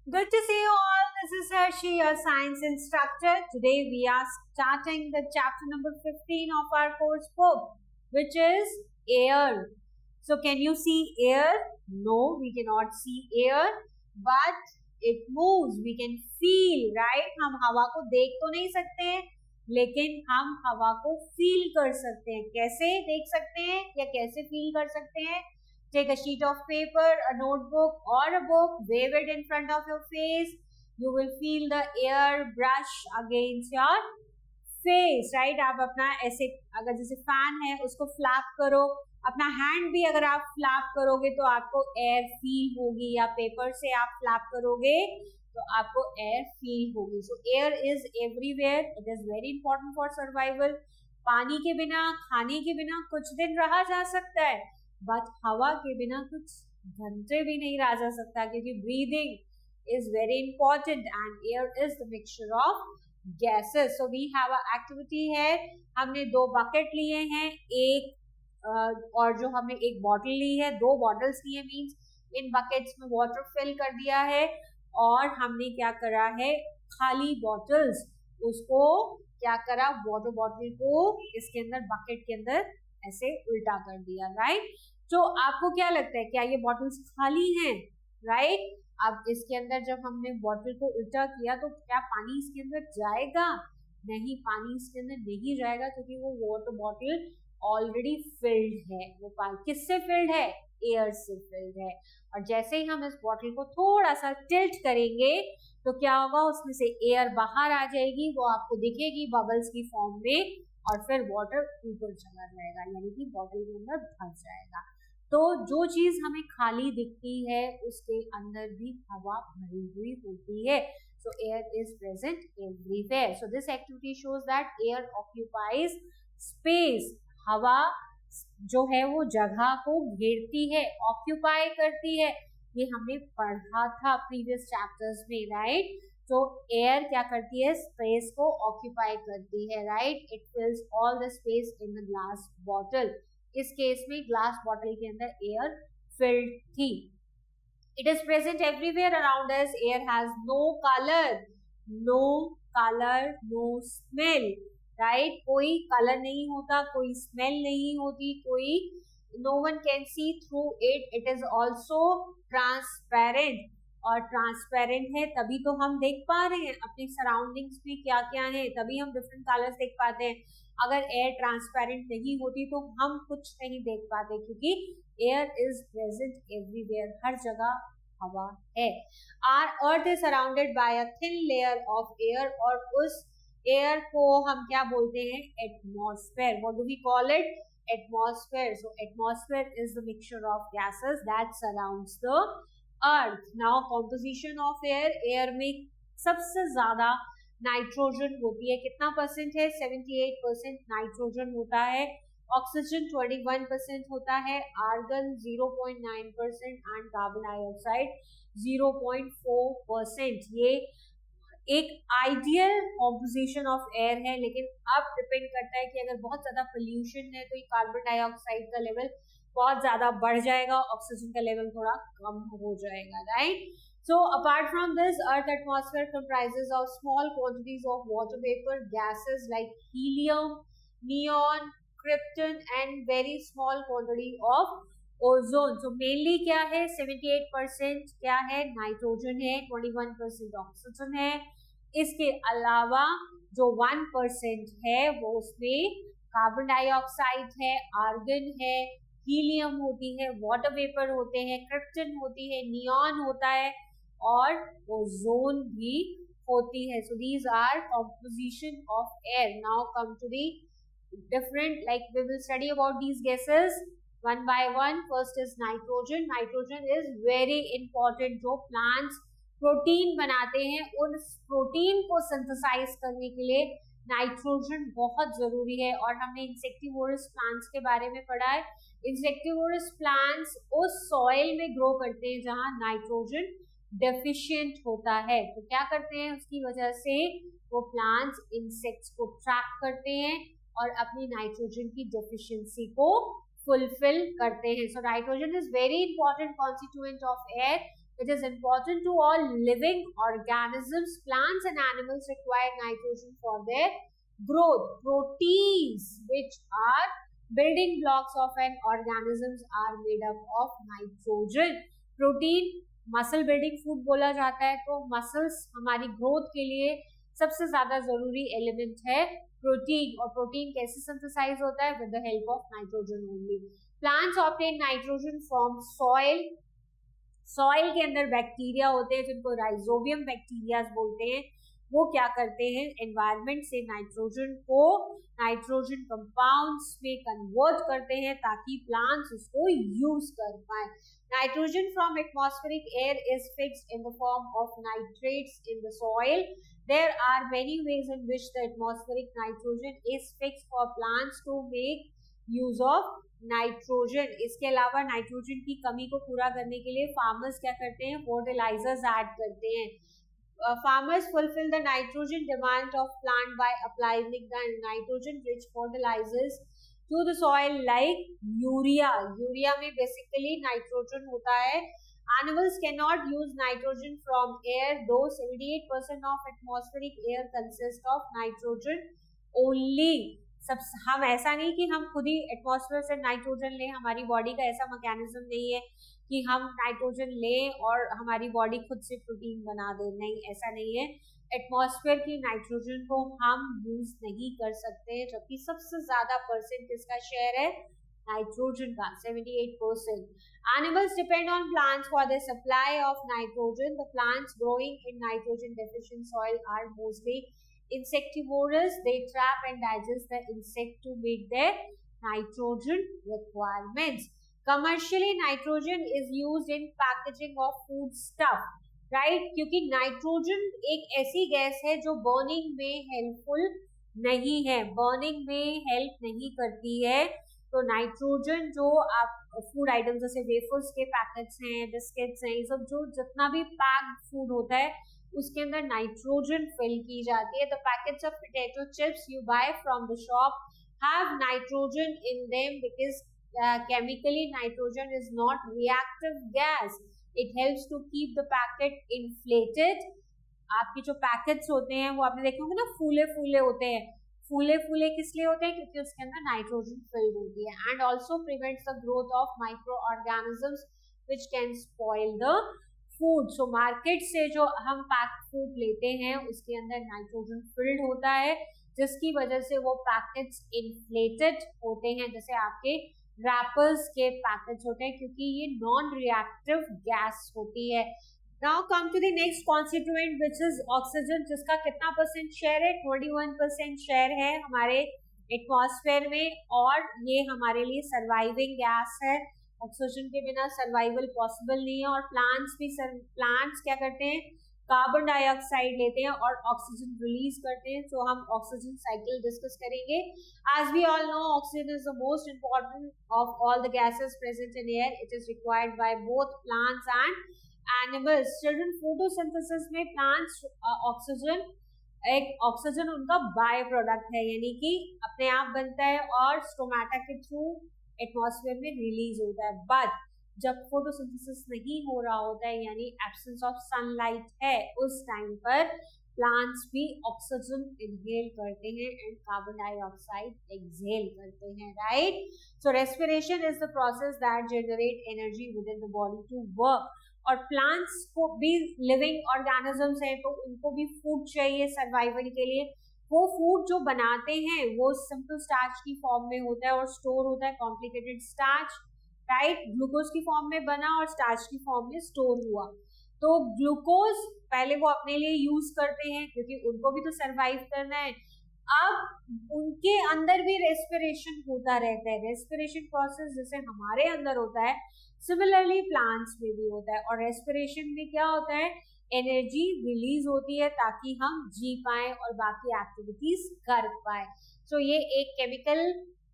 Good to see you all. This is Hershey, your science instructor. Today we are starting the chapter number 15 of our course book, which is air. So can you see air? No, we cannot see air, but it moves. We can feel, right? हम हवा को देख तो नहीं सकते हैं, लेकिन हम हवा को फील कर सकते हैं. कैसे देख सकते हैं या कैसे फील कर सकते हैं? Take a sheet of paper, a notebook or a book, wave it in front of your face. You will feel the air brush against your face, right? आप अपना ऐसे अगर जैसे फैन है उसको फ्लैप करो, अपना हैंड भी अगर आप फ्लैप करोगे तो आपको एयर फील होगी, या पेपर से आप फ्लैप करोगे तो आपको एयर फील होगी. सो air is everywhere. It is very important for survival. पानी के बिना, खाने के बिना कुछ दिन रहा जा सकता है, बट हवा के बिना कुछ घंटे भी नहीं रहा जा सकता, क्योंकि breathing is very important and air is the mixture of gases. So we have a activity है. हमने 2 बकेट लिए हैं, एक और जो हमने एक बॉटल ली है, 2 बॉटल्स लिए, मीन्स इन बकेट्स में वाटर फिल कर दिया है. और हमने क्या करा है, खाली बॉटल्स उसको क्या करा, वाटर बॉटल को इसके अंदर बकेट के अंदर ऐसे उल्टा कर दिया, राइट? तो आपको क्या लगता है, क्या ये बॉटल्स खाली हैं, राइट? अब इसके अंदर जब हमने बॉटल को उल्टा किया तो क्या पानी इसके अंदर जाएगा? नहीं, पानी इसके अंदर नहीं जाएगा, क्योंकि वो वाटर बॉटल ऑलरेडी फिल्ड है. वो पानी किससे फिल्ड है? एयर से फिल्ड है. और जैसे ही हम इस बॉटल को थोड़ा सा टिल्ट करेंगे तो क्या होगा, उसमें से एयर बाहर आ जाएगी, वो आपको दिखेगी बबल्स की फॉर्म में, और फिर वाटर ऊपर चला जाएगा, यानी कि बॉटल के अंदर भर जाएगा. तो जो चीज हमें खाली दिखती है उसके अंदर भी हवा भरी हुई होती है. सो air is present everywhere. So this activity shows that air occupies space. हवा जो है वो जगह को घेरती है, ऑक्यूपाई करती है. ये हमने पढ़ा था प्रीवियस चैप्टर्स में, राइट? तो एयर क्या करती है, स्पेस को ऑक्यूपाई करती है, right? It fills all the space in the glass bottle. इस केस में ग्लास बॉटल के अंदर एयर फिल्ड थी. It is present everywhere around us. Air has no colour, no smell, right? कोई कलर नहीं होता, कोई स्मेल नहीं होती, कोई no one can see through it. It is also transparent. और ट्रांसपेरेंट है तभी तो हम देख पा रहे हैं अपनी सराउंडिंग्स में क्या क्या है, तभी हम डिफरेंट कलर्स देख पाते हैं. अगर एयर ट्रांसपेरेंट नहीं होती तो हम कुछ नहीं देख पाते, क्योंकि एयर इज प्रेजेंट एवरीवेयर. हर जगह हवा है. Our earth is surrounded by a thin layer of air. और उस एयर को हम क्या बोलते हैं, atmosphere. What do we call it? Atmosphere. So atmosphere is the mixture of gases that surrounds the earth. Now composition of air. Air में सबसे ज्यादा नाइट्रोजन होती है. कितना परसेंट है? 78% नाइट्रोजन होता है. ऑक्सीजन 21% होता है. Argon 0.9% and carbon dioxide 0.4%. ये एक आइडियल कॉम्पोजिशन ऑफ एयर है, लेकिन अब डिपेंड करता है कि अगर बहुत ज्यादा पोल्यूशन है तो ये कार्बन डाइऑक्साइड का लेवल बहुत ज्यादा बढ़ जाएगा, ऑक्सीजन का लेवल थोड़ा कम हो जाएगा, right? So apart from this, earth atmosphere comprises of small quantities of water vapour, gases like helium, neon, krypton and very small quantity of ozone. So mainly क्या है, 78% क्या है, नाइट्रोजन है, 21% ऑक्सीजन है. इसके अलावा जो 1% है वो उसमें कार्बन डाइऑक्साइड है, आर्गन है, हीलियम होती है, वाटर वेपर होते हैं, क्रिप्टन होती है, नियॉन होता है और ओजोन भी होती है. So these are composition of air. Now come to the different, like we will study about these gases one by one. First is nitrogen. Nitrogen is very important. जो plants protein बनाते हैं, उन protein को synthesise करने के लिए nitrogen बहुत जरूरी है. और हमने इंसेक्टिवोरस प्लांट्स के बारे में पढ़ा है. इंसेक्टिवोरस प्लांट्स उस सॉइल में ग्रो करते हैं जहां नाइट्रोजन डेफिशिएंट होता है. तो क्या करते हैं, उसकी वजह से वो प्लांट्स इंसेक्ट्स को ट्रैप करते हैं और अपनी नाइट्रोजन की डेफिशिएंसी को फुलफिल करते हैं. So nitrogen is very important constituent of air. It is important to all living organisms. Plants and animals require nitrogen for their growth. Proteins, which are building blocks of an organisms, are made up of nitrogen. Protein muscle building food बोला जाता है, तो muscles हमारी growth के लिए सबसे ज्यादा जरूरी एलिमेंट है प्रोटीन. और प्रोटीन कैसे सिंथेसाइज होता है? With the help of nitrogen only. Plants obtain nitrogen from soil. Soil के अंदर बैक्टीरिया होते हैं जिनको राइजोबियम बैक्टीरिया बोलते हैं. वो क्या करते हैं? एनवायरमेंट से नाइट्रोजन को नाइट्रोजन कंपाउंड्स में कन्वर्ट करते हैं ताकि प्लांट्स उसको यूज कर पाए. Nitrogen from atmospheric air is fixed in the form of nitrates in the soil. There are many ways in which the atmospheric nitrogen is fixed for plants to make use of nitrogen. इसके अलावा nitrogen की कमी को पूरा करने के लिए farmers क्या करते हैं? फर्टिलाइजर्स ऐड करते हैं. Farmers fulfill the nitrogen demand of plant by applying the nitrogen rich fertilizers to the soil like urea. Urea में बेसिकली नाइट्रोजन होता है. Animals cannot use nitrogen from air, though 78% of atmospheric air consists of nitrogen only. सब हम ऐसा नहीं कि हम खुद ही एटमॉस्फेयर से नाइट्रोजन लें. हमारी बॉडी का ऐसा मैकेनिज्म नहीं है कि हम नाइट्रोजन लें और हमारी बॉडी खुद से प्रोटीन बना दे. नहीं, ऐसा नहीं है. एटमॉस्फेयर की नाइट्रोजन को हम यूज नहीं कर सकते, जबकि सबसे ज्यादा परसेंट किसका शेयर है? नाइट्रोजन का, 78%. Animals depend on plants for the supply of nitrogen. The plants growing in nitrogen deficient soil are mostly insectivorous. They trap and digest the insect to meet their nitrogen requirements. Commercially, nitrogen is used in packaging of food stuff, right? क्योंकि nitrogen एक ऐसी gas है जो burning में helpful नहीं है, burning में help नहीं करती है. तो नाइट्रोजन जो आप फूड आइटम्स जैसे वेफर्स के पैकेट्स हैं, बिस्किट्स हैं, ये सब जो जितना भी पैक्ड फूड होता है उसके अंदर नाइट्रोजन फिल की जाती है. The packets of potato chips you buy from the shop have nitrogen in them because chemically nitrogen is not reactive gas. It helps to keep the packet inflated. आपके जो packets होते हैं वो आपने देखे होंगे ना, फूले फूले होते हैं. फूले फूले किस लिए होते हैं? क्योंकि उसके अंदर नाइट्रोजन फिल्ड होती है. And also prevents the growth of micro organisms which can spoil the food. So market से जो हम पैक फूड लेते हैं उसके अंदर नाइट्रोजन फिल्ड होता है, जिसकी वजह से वो पैकेट्स इन्फ्लेटेड होते हैं, जैसे आपके रैपर्स के पैकेट्स होते हैं, क्योंकि ये नॉन रिएक्टिव गैस होती है. Now come to the next constituent which is oxygen, जिसका कितना परसेंट शेयर है? 21% शेयर है हमारे एटमॉस्फेयर में, और ये हमारे लिए सर्वाइविंग गैस है. ऑक्सीजन के बिना सर्वाइवल पॉसिबल नहीं है. और प्लांट्स क्या करते हैं? कार्बन डाइऑक्साइड लेते हैं और ऑक्सीजन रिलीज करते हैं. तो हम ऑक्सीजन साइकिल डिस्कस करेंगे. As we all know, oxygen is the most important of all the gases present in air. It is required by both plants and animals. Children, photosynthesis में plants oxygen उनका by product है, यानी कि अपने आप बनता है और स्टोमेटा के थ्रू एटमॉस्फेयर में रिलीज होता है. बट जब फोटोसिंथेसिस नहीं हो रहा होता है, यानी एब्सेंस ऑफ सनलाइट है, उस टाइम पर प्लांट्स भी ऑक्सीजन इनहेल करते हैं एंड कार्बन डाइऑक्साइड एक्सहेल करते हैं, right? So respiration is the process that generate energy within the body to work. और प्लांट्स को भी लिविंग ऑर्गेनिजम्स हैं, तो उनको भी फूड चाहिए सर्वाइवल के लिए. वो फूड जो बनाते हैं वो सिंपल स्टार्च की फॉर्म में होता है और स्टोर होता है कॉम्प्लिकेटेड स्टार्च, राइट? ग्लूकोज की फॉर्म में बना और स्टार्च की फॉर्म में स्टोर हुआ. तो ग्लूकोज पहले वो अपने लिए यूज करते हैं क्योंकि उनको भी तो सर्वाइव करना है. अब उनके अंदर भी रेस्पिरेशन होता रहता है. रेस्पिरेशन प्रोसेस जैसे हमारे अंदर होता है, सिमिलरली प्लांट्स में भी होता है. और रेस्पिरेशन में क्या होता है? एनर्जी रिलीज होती है ताकि हम जी पाए और बाकी एक्टिविटीज कर पाए. सो ये एक केमिकल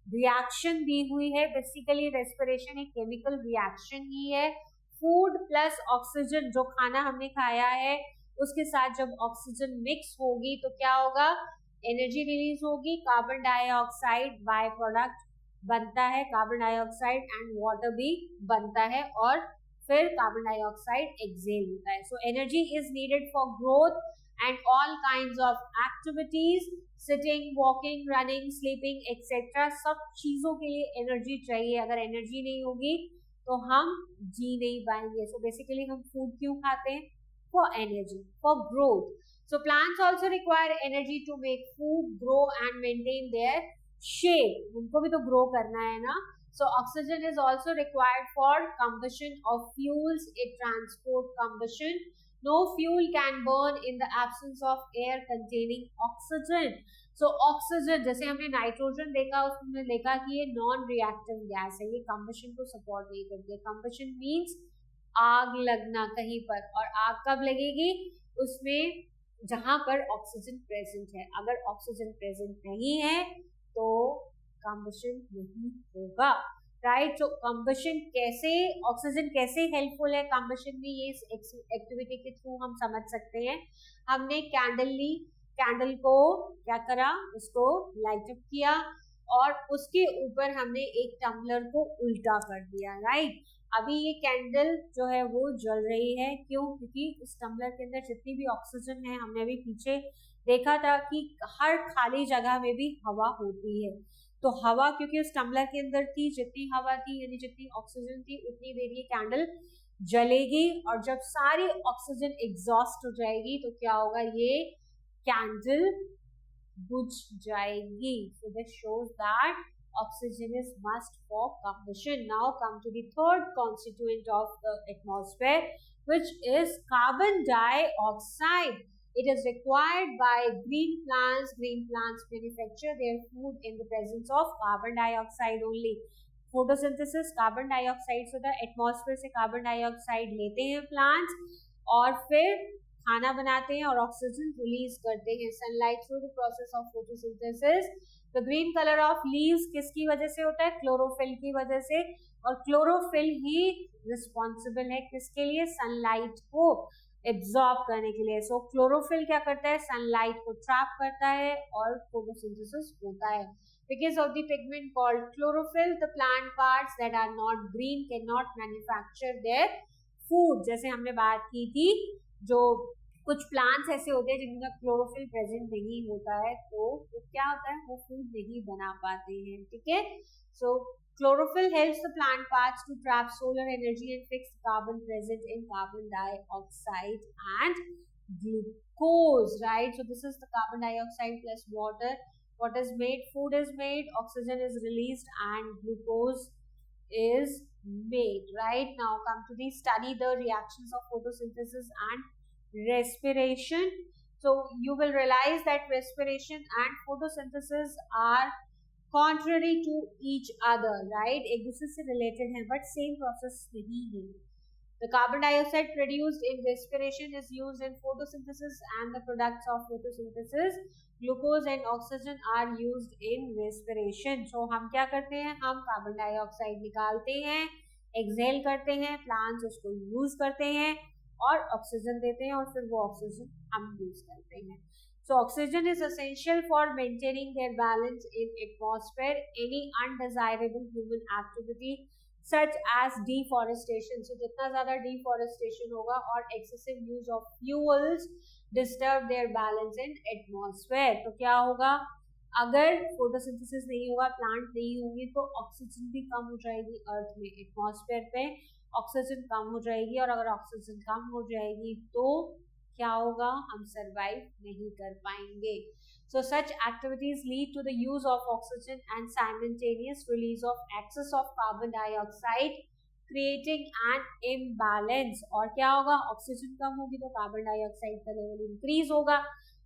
रिएक्शन दी हुई है. बेसिकली रेस्पिरेशन एक केमिकल रिएक्शन ही है. फूड प्लस ऑक्सीजन, जो खाना हमने खाया है उसके साथ जब ऑक्सीजन मिक्स होगी तो क्या होगा? एनर्जी रिलीज होगी, कार्बन डाइऑक्साइड बाय प्रोडक्ट बनता है, कार्बन डाइऑक्साइड एंड वाटर भी बनता है, और फिर कार्बन डाइऑक्साइड एक्सेल होता है. So energy is needed for growth and all kinds of activities, sitting, walking, running, sleeping etcetera. सब चीजों के लिए एनर्जी चाहिए. अगर एनर्जी नहीं होगी तो हम जी नहीं पाएंगे. सो बेसिकली हम फूड क्यों खाते हैं? For energy, for growth. So plants also require energy to make food, grow and maintain their shape. उनको भी तो ग्रो करना है ना. So oxygen is also required for combustion of fuels. It transport combustion. No fuel can burn in the absence of air containing oxygen. So oxygen, जैसे हमने nitrogen देखा, उसमें देखा कि ये नॉन रिएक्टिव गैस है, ये combustion को सपोर्ट नहीं करती है. combustion means आग लगना कहीं पर, और आग कब लगेगी? उसमें जहां पर ऑक्सीजन प्रेजेंट है. अगर ऑक्सीजन प्रेजेंट नहीं है तो कंबशन नहीं होगा, राइट. तो कंबशन कैसे, ऑक्सीजन कैसे हेल्पफुल है कंबशन में, ये इस एक्टिविटी के थ्रू हम समझ सकते हैं. हमने कैंडल ली, कैंडल को क्या करा, उसको लाइट अप किया और उसके ऊपर हमने एक टम्बलर को उल्टा कर दिया, राइट. अभी ये कैंडल जो है वो जल रही है. क्यों? क्योंकि इस टम्बलर के अंदर जितनी भी ऑक्सीजन है, हमने अभी पीछे देखा था कि हर खाली जगह में भी हवा होती है. तो हवा क्योंकि उस टम्बलर के अंदर थी, जितनी हवा थी यानी जितनी ऑक्सीजन थी, उतनी देर ये कैंडल जलेगी. और जब सारी ऑक्सीजन एग्जॉस्ट हो जाएगी तो क्या होगा, ये कैंडल बुझ जाएगी. So this shows that oxygen is must for combustion. Now come to the third constituent of the atmosphere, which is carbon dioxide. It is required by green plants. Green plants manufacture their food in the presence of carbon dioxide only. Photosynthesis, carbon dioxide से the atmosphere से carbon dioxide लेते हैं plants और फिर खाना बनाते हैं और ऑक्सीजन रिलीज करते हैं. Sunlight through the process of photosynthesis. The green colour of leaves किसकी वजह से होता है? क्लोरोफिल की वजह से. और क्लोरोफिल ही रिस्पॉन्सिबल है किसके लिए? सनलाइट को एब्जॉर्ब करने के लिए. सो क्लोरोफिल क्या करता है? सनलाइट को ट्रैप करता है और फोटोसिंथेसिस होता है. Because of the pigment called chlorophyll, the plant parts that are not green cannot manufacture their food. जैसे हमने बात की थी, जो कुछ प्लांट्स ऐसे होते हैं जिनका क्लोरोफिल प्रेजेंट नहीं होता है, तो क्या होता है, वो फूड नहीं बना पाते हैं. ठीक है. सो chlorophyll helps the plant parts to trap solar energy and fix the carbon present in carbon dioxide and glucose, right. So this is the carbon dioxide plus water. What is made? Food is made, oxygen is released and glucose is made, right. Now come to the study the reactions of photosynthesis and respiration. So you will realize that respiration and photosynthesis are contrary to each other, right. एक दूसरे से related है but same process नहीं है. The carbon dioxide produced in respiration is used in photosynthesis and the products of photosynthesis, glucose and oxygen, are used in respiration. So हम क्या करते हैं, हम कार्बन डाइऑक्साइड निकालते हैं, एक्सहेल करते हैं, प्लांट्स उसको यूज करते हैं और ऑक्सीजन देते हैं और फिर वो ऑक्सीजन हम यूज करते हैं. So oxygen is essential for maintaining their balance in atmosphere. Any undesirable human activity such as deforestation. So जितना ज़्यादा deforestation होगा और excessive use of fuels disturb their balance in atmosphere. तो क्या होगा, अगर फोटोसिंथेसिस नहीं होगा, प्लांट नहीं होंगे, तो ऑक्सीजन भी कम हो जाएगी अर्थ में, एटमॉस्फेयर पे ऑक्सीजन कम हो जाएगी. और अगर ऑक्सीजन कम हो जाएगी तो क्या होगा, हम सरवाइव नहीं कर पाएंगे. So such activities lead to the use of oxygen and simultaneous release of excess of carbon dioxide, creating an imbalance. और क्या होगा, ऑक्सीजन कम होगी तो कार्बन डाइऑक्साइड का लेवल इंक्रीज होगा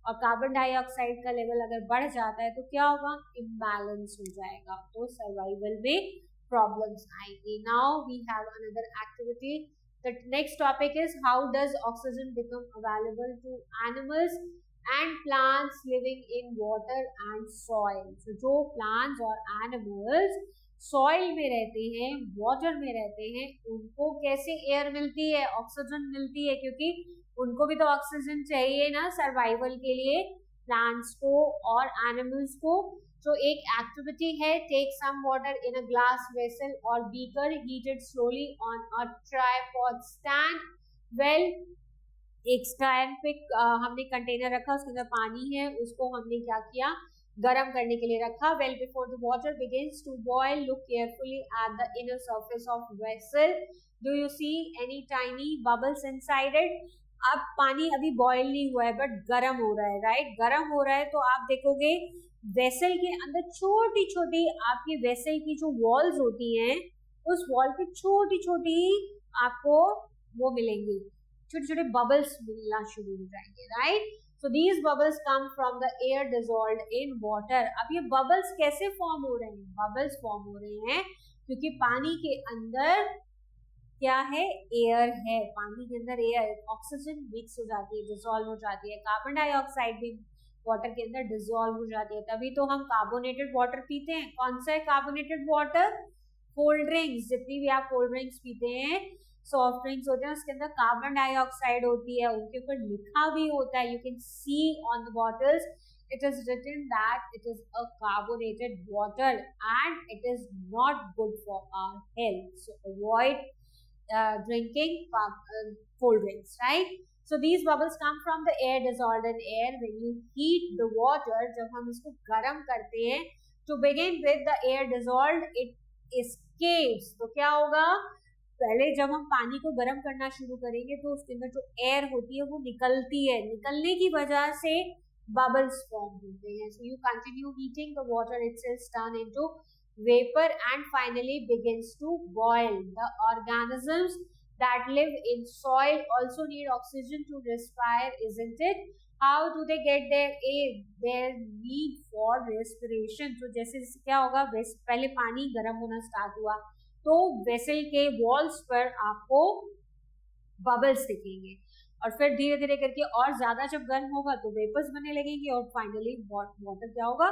और कार्बन डाइऑक्साइड का लेवल अगर बढ़ जाता है तो क्या होगा, इम्बैलेंस हो जाएगा, तो सर्वाइवल में प्रॉब्लम्स आएंगी. Now we have another activity. The next topic is how does oxygen become available to animals and plants living in water and soil. So जो plants और animals soil में रहते हैं, water में रहते हैं, उनको कैसे air मिलती है, oxygen मिलती है, क्योंकि उनको भी तो ऑक्सीजन चाहिए ना सर्वाइवल के लिए. प्लांट्स को और एनिमल्स को. तो एक एक्टिविटी है, take some water in a glass vessel और beaker, heat it slowly on a tripod stand. Well, एक स्टैंड पे हमने कंटेनर रखा, उसके अंदर पानी है, उसको हमने क्या किया, गर्म करने के लिए रखा. Well before the water begins to boil, look carefully at the inner surface of vessel. Do you see any tiny bubbles inside it? अब पानी अभी बॉयल नहीं हुआ है बट गर्म हो रहा है, राइट? गर्म हो रहा है तो आप देखोगे वेसल के अंदर छोटी छोटी आपकी वेसल की जो वॉल्स होती हैं, उस वॉल पे छोटी छोटी आपको वो मिलेंगी, छोटे छोटे बबल्स मिलना शुरू हो जाएंगे, right? So these bubbles come from the air dissolved in water. अब ये बबल्स कैसे फॉर्म हो रहे हैं? बबल्स फॉर्म हो रहे हैं क्योंकि पानी के अंदर क्या है, एयर है. पानी के अंदर एयर, ऑक्सीजन मिक्स हो जाती है, डिसॉल्व हो जाती है. कार्बन डाइऑक्साइड भी वाटर के अंदर डिसॉल्व हो जाती है, तभी तो हम कार्बोनेटेड वाटर पीते हैं. कौन सा है कार्बोनेटेड वाटर? Cold drinks. जितनी भी आप कोल्ड ड्रिंक्स पीते हैं, सॉफ्ट ड्रिंक्स होते हैं, उसके अंदर कार्बन डाइऑक्साइड होती है, उनके ऊपर लिखा भी होता है, you can see on the bottles, it is written that it is a carbonated water and it is not good for our health. So avoid drinking cold drinks, right? So these bubbles come from the air dissolved in air. When you heat the water, जब हम इसको गर्म करते हैं, to begin with the air dissolved it escapes. तो क्या होगा, पहले जब हम पानी को गर्म करना शुरू करेंगे तो उसके अंदर जो एयर होती है वो निकलती है, निकलने की वजह से bubbles form होते हैं. So you continue heating, the water itself turn into vapor and finally begins to boil. The organisms that live in soil also need oxygen to respire, isn't it? How do they get their air? Their need for respiration. तो जैसे क्या होगा, पहले पानी गर्म होना start हुआ तो वेसल के वॉल्स पर आपको बबल्स दिखेंगे और फिर धीरे धीरे करके और ज्यादा जब गर्म होगा तो वेपर्स बनने लगेंगे और फाइनली वाटर क्या होगा,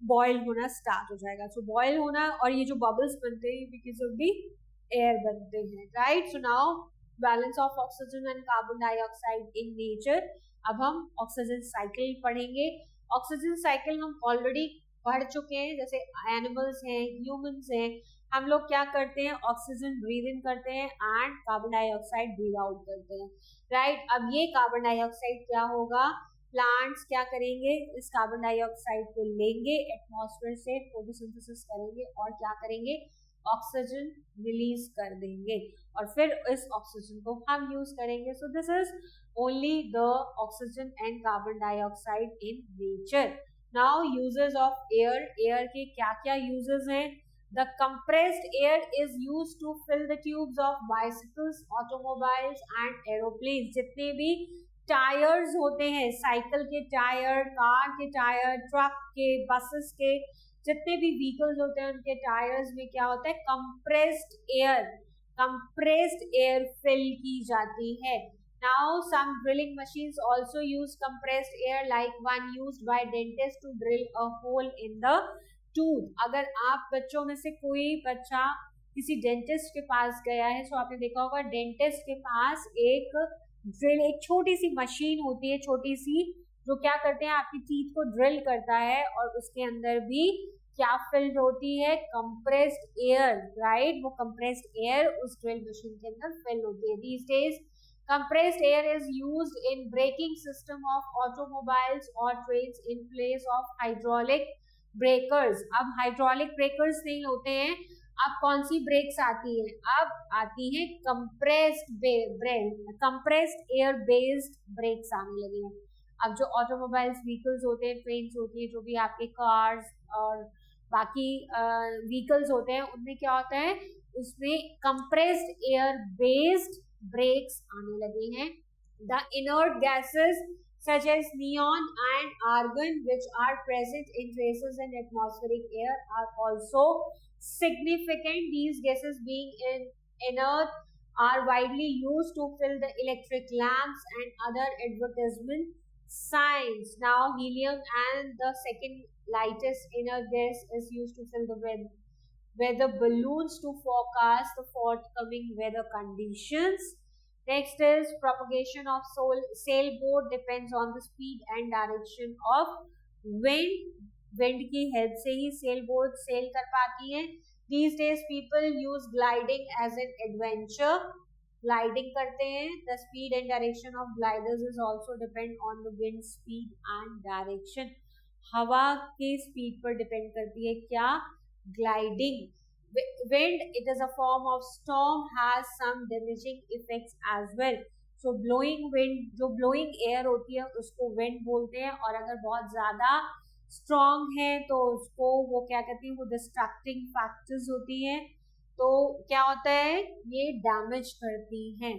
बॉयल होना स्टार्ट हो जाएगा. सो बॉयल होना और ये जो बबल्स बनते हैं बिकॉज ऑफ दी एयर बनते हैं, right? So now balance of oxygen and carbon dioxide in nature. अब हम ऑक्सीजन साइकिल पढ़ेंगे. ऑक्सीजन साइकिल हम ऑलरेडी पढ़ चुके हैं, जैसे एनिमल्स हैं, ह्यूमंस हैं, हम लोग क्या करते हैं, ऑक्सीजन ब्रीद इन करते हैं and carbon dioxide breathe out करते हैं, राइट? अब ये कार्बन डाइऑक्साइड क्या होगा, प्लांट्स क्या करेंगे, इस कार्बन डाइऑक्साइड को लेंगे, एटमॉस्फेयर से फोटोसिंथेसिस करेंगे और क्या करेंगे, ऑक्सीजन रिलीज कर देंगे और फिर इस ऑक्सीजन को हम यूज करेंगे. So this is only the oxygen and carbon dioxide in nature. Now uses of air. Air के क्या क्या यूजेस हैं? The compressed air is used to fill the tubes of bicycles, automobiles and aeroplanes. जितने भी tyres होते हैं, cycle के tyre, car के टायर, ट्रक के, बसेस के, जितने भी व्हीकल्स होते हैं उनके टायर्स में क्या होता है, कंप्रेस्ड एयर फिल की जाती है. Now some drilling machines also use compressed air, like one used by dentists to drill a hole in the tooth. अगर आप बच्चों में से कोई बच्चा किसी डेंटिस्ट के पास गया है तो आपने देखा होगा डेंटिस्ट के पास एक ड्रिल, एक छोटी सी मशीन होती है, छोटी सी, जो क्या करते हैं, आपकी टीथ को ड्रिल करता है और उसके अंदर भी क्या फिल्ड होती है, कंप्रेस्ड एयर, राइट? वो कंप्रेस्ड एयर उस ड्रिल मशीन के अंदर फिल होती है. These days compressed air is used in braking system of automobiles or trains in place of hydraulic breakers. अब हाइड्रोलिक ब्रेकर्स नहीं होते हैं, अब कौन सी ब्रेक्स आती है, अब आती है कंप्रेस्ड एयर बेस्ड ब्रेक्स आने लगे हैं. अब जो ऑटोमोबाइल्स व्हीकल्स होते हैं, ट्रेन्स होती है, जो भी आपके कार्स और बाकी व्हीकल्स होते हैं, उनमें क्या होता है, उसमें कंप्रेस्ड एयर बेस्ड ब्रेक्स आने लगे हैं. The inert gases such as neon and argon, which are present in traces in atmospheric air, are also significant. These gases, being inert, are widely used to fill the electric lamps and other advertisement signs. Now helium, and the second lightest inert gas, is used to fill the weather balloons to forecast the forthcoming weather conditions. Next is propagation of sailboat depends on the speed and direction of wind. Wind की help से ही sailboat sail कर पाती हैं. These days people use gliding as an adventure. Gliding करते हैं. The speed and direction of gliders is also depend on the wind speed and direction. हवा की speed पर डिपेंड करती है क्या? Gliding. Wind, it is a form of storm, has some damaging effects as well. So blowing wind, जो blowing air होती है उसको wind बोलते हैं, और अगर बहुत ज्यादा strong है तो उसको वो क्या कहती है, वो distracting factors होती हैं. तो क्या होता है, ये damage करती हैं.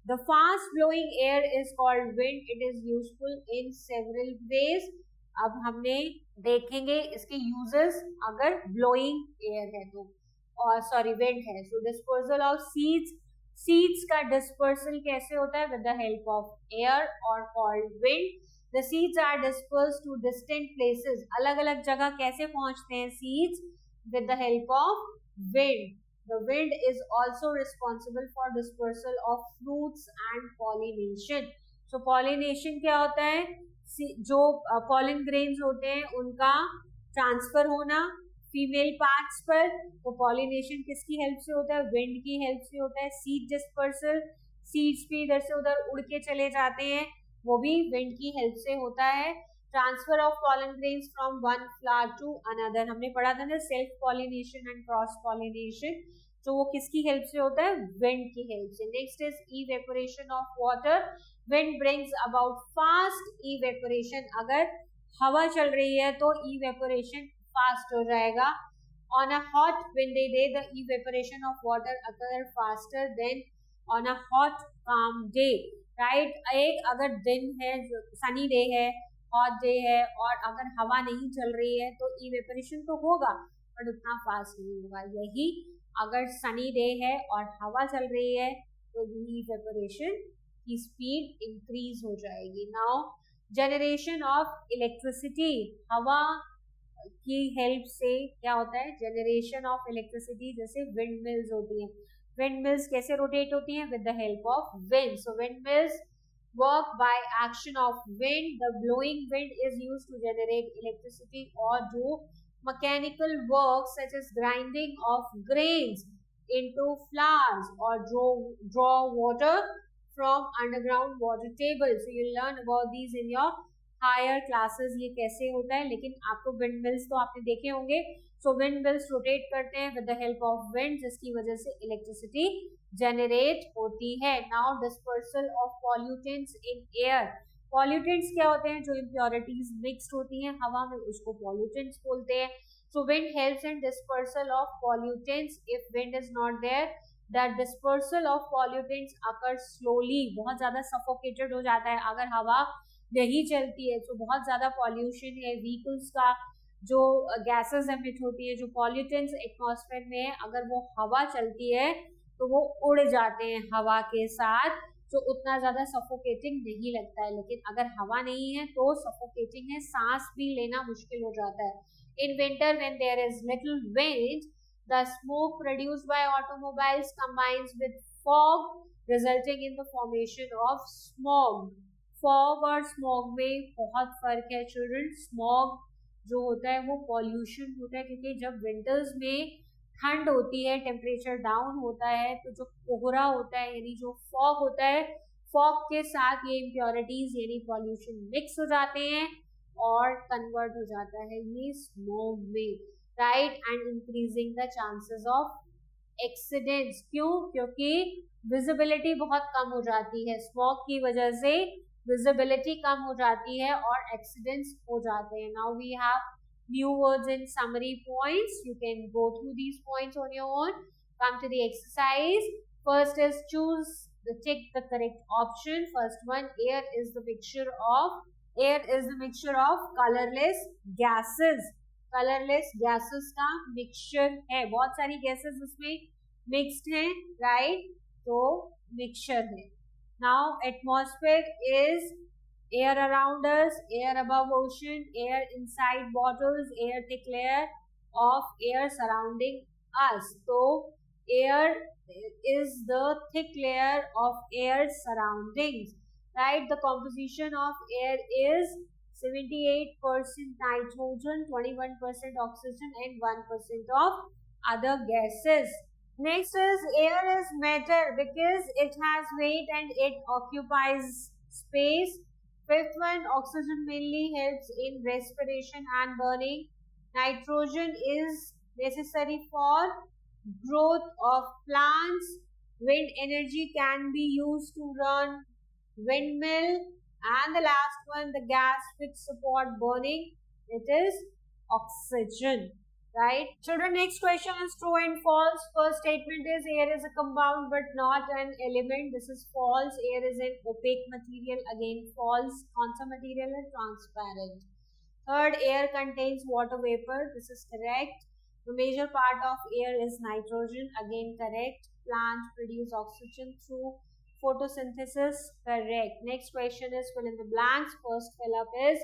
The fast blowing air is called wind. It is useful in several ways. अब हमने देखेंगे इसके यूजेस अगर ब्लोइंग एयर है तो, और सॉरी विंड है. So dispersal of seeds. Seeds का डिस्पर्सल कैसे होता है? With the help of air और called wind. The seeds are disperse to distant places. अलग अलग जगह कैसे पहुंचते हैं seeds? With the help of wind. The wind is also responsible for dispersal of fruits and pollination. So pollination क्या होता है? जो pollen grains होते हैं उनका ट्रांसफर होना फीमेल पार्ट्स पर. तो पॉलिनेशन किसकी हेल्प से होता है? विंड की हेल्प से होता है. सीड डिस्पर्सल, सीड्स भी इधर से उधर उड़ के चले जाते हैं, वो भी विंड की हेल्प से होता है. Transfer of pollen grains from one flower to another, हमने पढ़ा था ना, self pollination and cross pollination. तो वो किसकी हेल्प से होता है? विंड की हेल्प से. Next is evaporation of water. Wind brings about fast evaporation. अगर हवा चल रही है तो इवेपोरेशन फास्ट हो जाएगा. On a hot windy day the evaporation of water occur faster than on a hot काम डे. राइट, एक अगर दिन है, सनी डे है, हॉट डे है, और अगर हवा नहीं चल रही है तो इवेपोरेशन तो होगा बट उतना फास्ट नहीं होगा. यही अगर सनी डे है और हवा चल रही है तो इवेपोरेशन की स्पीड इंक्रीज हो जाएगी. Now generation of electricity. हवा की हेल्प से क्या होता है? Generation of electricity. जैसे विंड मिल्स होती हैं. विंड मिल्स कैसे रोटेट होती हैं? With the help of wind. So wind mills work by action of wind. The blowing wind is used to generate electricity or do mechanical work such as grinding of grains into flours or draw water from underground water table. So you learn about these in your higher classes. ये कैसे होता है, लेकिन आपको wind mills तो आपने देखे होंगे. So wind mills rotate करते हैं with the help of wind, जिसकी वजह से electricity generate होती है. Now dispersal of pollutants in air. Pollutants क्या होते हैं? जो impurities mixed होती हैं हवा में, उसको pollutants बोलते हैं. So wind helps in dispersal of pollutants. If wind is not there, the dispersal of pollutants occurs slowly. बहुत ज़्यादा suffocated हो जाता है. अगर हवा नहीं चलती है तो बहुत ज़्यादा pollution है, vehicles का जो गैसेस एमिट होती है, जो पॉल्यूटेंट्स एटमॉस्फेयर में है, अगर वो हवा चलती है तो वो उड़ जाते हैं हवा के साथ, तो उतना ज्यादा सफोकेटिंग नहीं लगता है. लेकिन अगर हवा नहीं है तो सफोकेटिंग है, सांस भी लेना मुश्किल हो जाता है. In winter when there is little wind, the smoke produced by automobiles combines with fog resulting in the formation of smog. Fog और स्मॉग में बहुत फर्क है चिल्ड्रन. स्मॉग जो होता है वो पॉल्यूशन होता है, क्योंकि जब विंटर्स में ठंड होती है, टेम्परेचर डाउन होता है, तो जो कोहरा होता है यानी जो फॉग होता है, फॉग के साथ ये इम्प्योरिटीज यानी पॉल्यूशन मिक्स हो जाते हैं और कन्वर्ट हो जाता है ये स्मॉग में. Right, and increasing the chances of accidents. क्यों? क्योंकि विजिबिलिटी बहुत कम हो जाती है. स्मॉग की वजह से विजिबिलिटी कम हो जाती है और एक्सीडेंट्स हो जाते हैं. Now we have new words in summary points. You can go through these points on your own. Come to the exercise. First is tick the correct option. First one, air is the mixture of colorless gases. Colorless gases का mixture है. बहुत सारी gases उसमें mixed हैं, right? तो mixture है. Now atmosphere is air around us, air above ocean, air inside bottles, air thick layer of air surrounding us. तो air is the thick layer of air surroundings, right? The composition of air is 78% nitrogen, 21% oxygen, and 1% of other gases. Next is air is matter because it has weight and it occupies space. Fifth one, oxygen mainly helps in respiration and burning. Nitrogen is necessary for growth of plants. Wind energy can be used to run windmill. And the last one, the gas which support burning, it is oxygen, right? Children, next question is true and false. First statement is air is a compound but not an element. This is false. Air is an opaque material. Again, false. Consa material is transparent. Third, air contains water vapor. This is correct. The major part of air is nitrogen. Again, correct. Plants produce oxygen through photosynthesis. Correct. Next question is fill in the blanks. First fill up is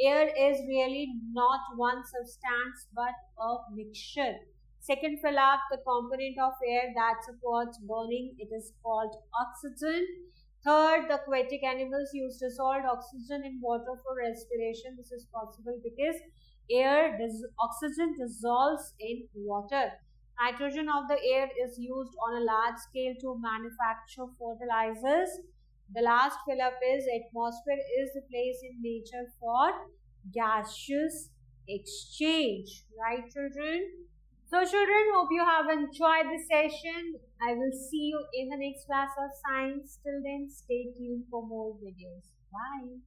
air is really not one substance but a mixture. Second fill up, the component of air that supports burning, it is called oxygen. Third, the aquatic animals use dissolved oxygen in water for respiration. This is possible because oxygen dissolves in water. Nitrogen of the air is used on a large scale to manufacture fertilizers. The last fill up is atmosphere is the place in nature for gaseous exchange. Right, children? So children, hope you have enjoyed the session. I will see you in the next class of science. Till then, stay tuned for more videos. Bye.